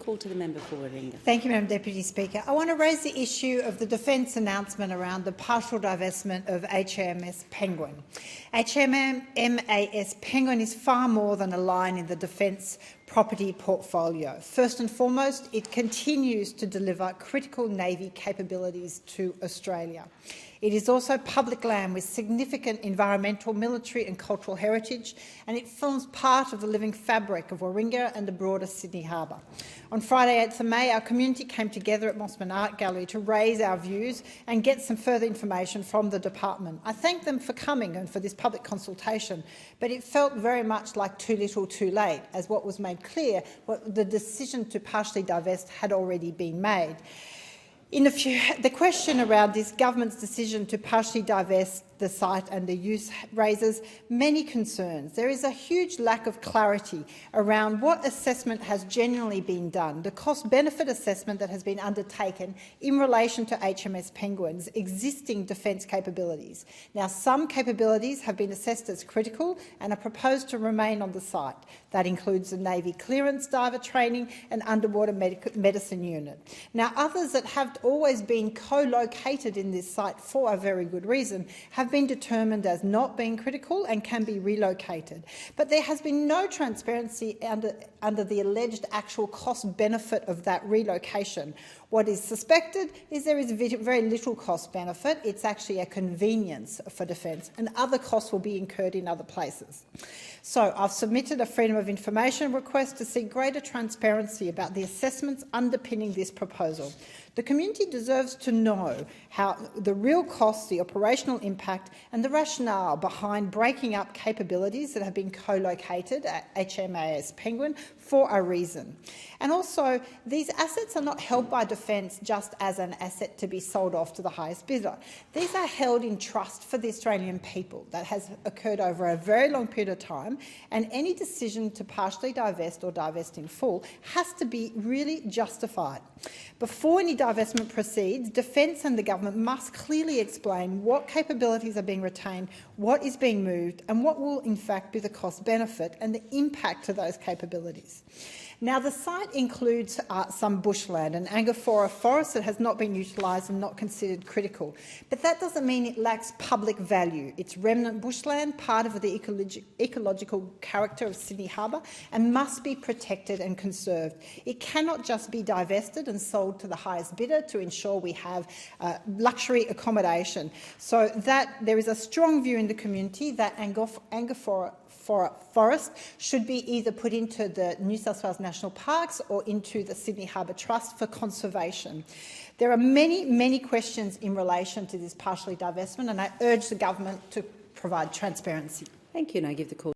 call to the member for Warringah. Thank you, Madam Deputy Speaker. I want to raise the issue of the Defence announcement around the partial divestment of HMAS Penguin. HMAS Penguin is far more than a line in the Defence property portfolio. First and foremost, it continues to deliver critical Navy capabilities to Australia. It is also public land with significant environmental, military and cultural heritage, and it forms part of the living fabric of Warringah and the broader Sydney Harbour. On Friday, 8th of May, our community came together at Mosman Art Gallery to raise our views and get some further information from the department. I thank them for coming and for this public consultation, but it felt very much like too little too late, as what was made clear, the decision to partially divest had already been made. The question around this government's decision to partially divest the site and the use raises many concerns. There is a huge lack of clarity around what assessment has genuinely been done, the cost-benefit assessment that has been undertaken in relation to HMAS Penguin's existing defence capabilities. Now, some capabilities have been assessed as critical and are proposed to remain on the site. That includes the Navy clearance, diver training and underwater medicine unit. Now, others that have always been co-located in this site for a very good reason have been determined as not being critical and can be relocated. But there has been no transparency under the alleged actual cost-benefit of that relocation. What is suspected is there is very little cost-benefit. It's actually a convenience for Defence, and other costs will be incurred in other places. So I've submitted a Freedom of Information request to seek greater transparency about the assessments underpinning this proposal. The community deserves to know how the real costs, the operational impact and the rationale behind breaking up capabilities that have been co-located at HMAS Penguin for a reason. And also, these assets are not held by Defence just as an asset to be sold off to the highest bidder. These are held in trust for the Australian people. That has occurred over a very long period of time, and any decision to partially divest or divest in full has to be really justified. Before any divestment proceeds, Defence and the government must clearly explain what capabilities are being retained, what is being moved, and what will in fact be the cost-benefit and the impact to those capabilities. Now, the site includes some bushland and Angostura forest that has not been utilised and not considered critical. But that doesn't mean it lacks public value. It's remnant bushland, part of the ecological character of Sydney Harbour, and must be protected and conserved. It cannot just be divested and sold to the highest bidder to ensure we have luxury accommodation. So that there is a strong view in the community that Angostura forest should be either put into the New South Wales National Parks or into the Sydney Harbour Trust for conservation. There are many questions in relation to this partially divestment, and I urge the government to provide transparency. Thank you, and I give the call